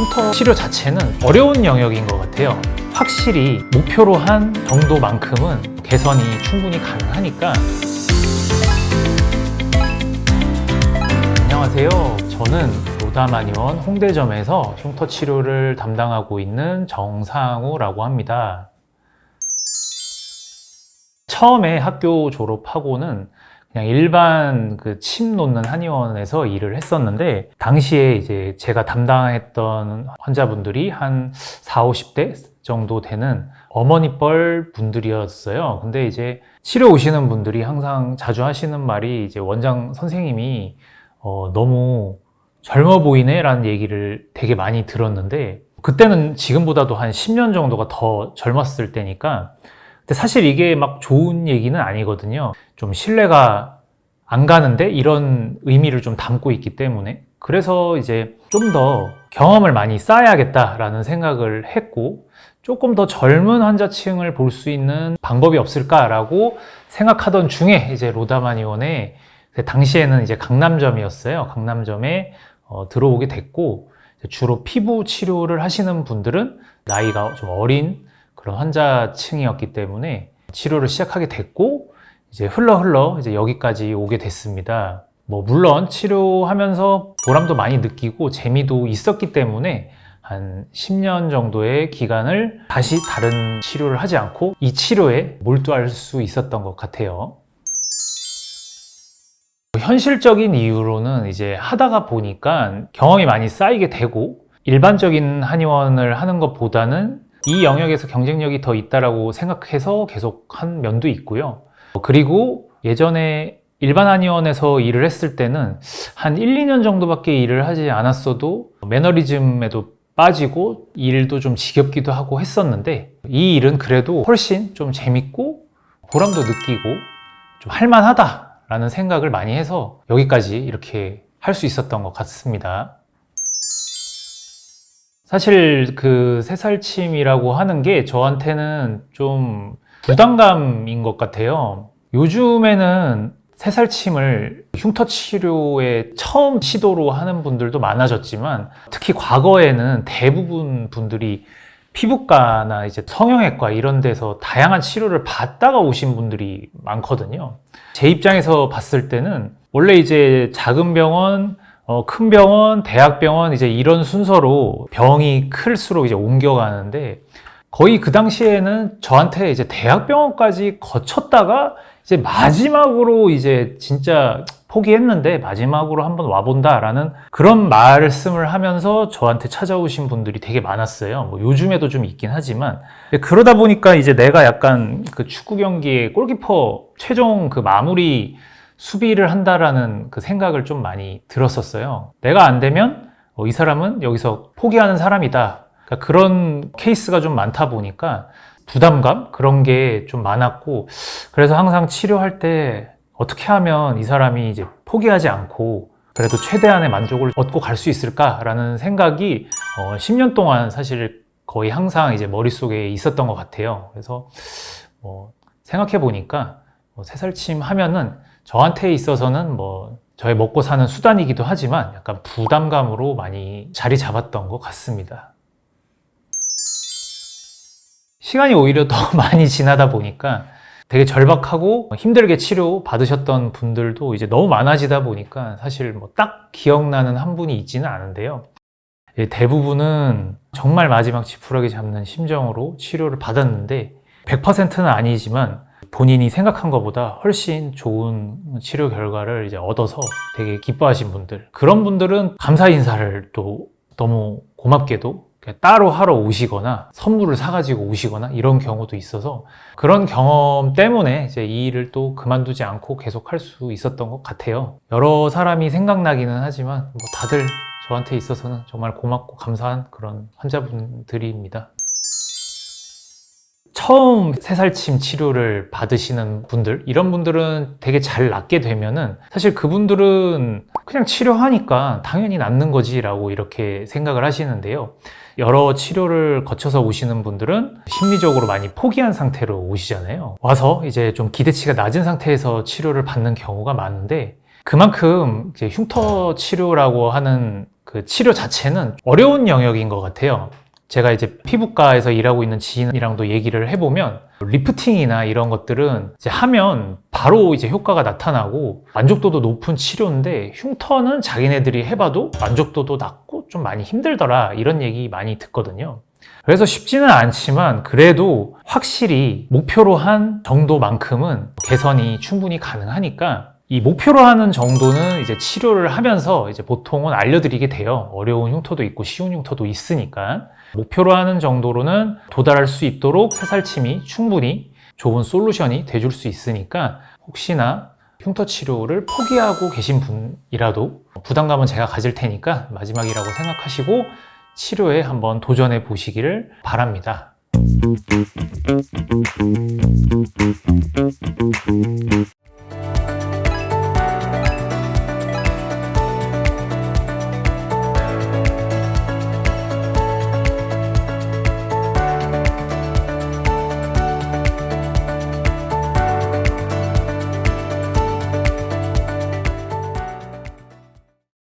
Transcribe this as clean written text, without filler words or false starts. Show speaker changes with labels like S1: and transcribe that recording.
S1: 흉터 치료 자체는 어려운 영역인 것 같아요. 확실히 목표로 한 정도만큼은 개선이 충분히 가능하니까. 안녕하세요. 저는 로다마니원 홍대점에서 흉터 치료를 담당하고 있는 정상우라고 합니다. 처음에 학교 졸업하고는 그냥 일반 침 놓는 한의원에서 일을 했었는데, 당시에 이제 제가 담당했던 환자분들이 한 40, 50대 정도 되는 어머니뻘 분들이었어요. 근데 이제 치료 오시는 분들이 항상 자주 하시는 말이, 이제 원장 선생님이 너무 젊어 보이네 라는 얘기를 되게 많이 들었는데, 그때는 지금보다도 한 10년 정도가 더 젊었을 때니까. 근데 사실 이게 막 좋은 얘기는 아니거든요. 좀 신뢰가 안 가는데 이런 의미를 좀 담고 있기 때문에. 그래서 이제 좀 더 경험을 많이 쌓아야겠다라는 생각을 했고, 조금 더 젊은 환자층을 볼 수 있는 방법이 없을까라고 생각하던 중에 이제 로다마니원에, 당시에는 이제 강남점이었어요. 강남점에 들어오게 됐고, 주로 피부 치료를 하시는 분들은 나이가 좀 어린 그런 환자층이었기 때문에 치료를 시작하게 됐고, 이제 흘러 이제 여기까지 오게 됐습니다. 물론 치료하면서 보람도 많이 느끼고 재미도 있었기 때문에 한 10년 정도의 기간을 다시 다른 치료를 하지 않고 이 치료에 몰두할 수 있었던 것 같아요. 현실적인 이유로는 이제 하다가 보니까 경험이 많이 쌓이게 되고, 일반적인 한의원을 하는 것보다는 이 영역에서 경쟁력이 더 있다라고 생각해서 계속 한 면도 있고요. 그리고 예전에 일반 한의원에서 일을 했을 때는 한 1, 2년 정도밖에 일을 하지 않았어도 매너리즘에도 빠지고 일도 좀 지겹기도 하고 했었는데, 이 일은 그래도 훨씬 좀 재밌고 보람도 느끼고 좀 할만하다라는 생각을 많이 해서 여기까지 이렇게 할 수 있었던 것 같습니다. 사실 새살침이라고 하는 게 저한테는 좀 부담감인 것 같아요. 요즘에는 새살침을 흉터 치료에 처음 시도로 하는 분들도 많아졌지만, 특히 과거에는 대부분 분들이 피부과나 이제 성형외과 이런 데서 다양한 치료를 받다가 오신 분들이 많거든요. 제 입장에서 봤을 때는 원래 이제 작은 병원, 큰 병원, 대학병원 이제 이런 순서로 병이 클수록 이제 옮겨가는데, 거의 그 당시에는 저한테 이제 대학병원까지 거쳤다가 이제 마지막으로 이제 진짜 포기했는데 마지막으로 한번 와본다라는 그런 말씀을 하면서 저한테 찾아오신 분들이 되게 많았어요. 요즘에도 좀 있긴 하지만, 그러다 보니까 이제 내가 약간 축구 경기의 골키퍼 최종 마무리 수비를 한다라는 생각을 좀 많이 들었었어요. 내가 안 되면 이 사람은 여기서 포기하는 사람이다. 그러니까 그런 케이스가 좀 많다 보니까 부담감? 그런 게 좀 많았고, 그래서 항상 치료할 때 어떻게 하면 이 사람이 이제 포기하지 않고 그래도 최대한의 만족을 얻고 갈 수 있을까라는 생각이 10년 동안 사실 거의 항상 이제 머릿속에 있었던 것 같아요. 그래서 생각해 보니까 새살침 하면은 저한테 있어서는 저의 먹고 사는 수단이기도 하지만 약간 부담감으로 많이 자리 잡았던 것 같습니다. 시간이 오히려 더 많이 지나다 보니까 되게 절박하고 힘들게 치료 받으셨던 분들도 이제 너무 많아지다 보니까 사실 딱 기억나는 한 분이 있지는 않은데요. 대부분은 정말 마지막 지푸라기 잡는 심정으로 치료를 받았는데, 100%는 아니지만 본인이 생각한 것보다 훨씬 좋은 치료 결과를 이제 얻어서 되게 기뻐하신 분들, 그런 분들은 감사 인사를 또 너무 고맙게도 따로 하러 오시거나 선물을 사가지고 오시거나 이런 경우도 있어서, 그런 경험 때문에 이제 이 일을 또 그만두지 않고 계속 할 수 있었던 것 같아요. 여러 사람이 생각나기는 하지만 다들 저한테 있어서는 정말 고맙고 감사한 그런 환자분들입니다. 처음 새살침 치료를 받으시는 분들, 이런 분들은 되게 잘 낫게 되면은 사실 그분들은 그냥 치료하니까 당연히 낫는 거지 라고 이렇게 생각을 하시는데요. 여러 치료를 거쳐서 오시는 분들은 심리적으로 많이 포기한 상태로 오시잖아요. 와서 이제 좀 기대치가 낮은 상태에서 치료를 받는 경우가 많은데, 그만큼 이제 흉터 치료라고 하는 그 치료 자체는 어려운 영역인 것 같아요. 제가 이제 피부과에서 일하고 있는 지인이랑도 얘기를 해보면 리프팅이나 이런 것들은 이제 하면 바로 이제 효과가 나타나고 만족도도 높은 치료인데 흉터는 자기네들이 해봐도 만족도도 낮고 좀 많이 힘들더라 이런 얘기 많이 듣거든요. 그래서 쉽지는 않지만 그래도 확실히 목표로 한 정도만큼은 개선이 충분히 가능하니까 이 목표로 하는 정도는 이제 치료를 하면서 이제 보통은 알려드리게 돼요. 어려운 흉터도 있고 쉬운 흉터도 있으니까. 목표로 하는 정도로는 도달할 수 있도록 새살침이 충분히 좋은 솔루션이 돼줄 수 있으니까 혹시나 흉터 치료를 포기하고 계신 분이라도 부담감은 제가 가질 테니까 마지막이라고 생각하시고 치료에 한번 도전해 보시기를 바랍니다.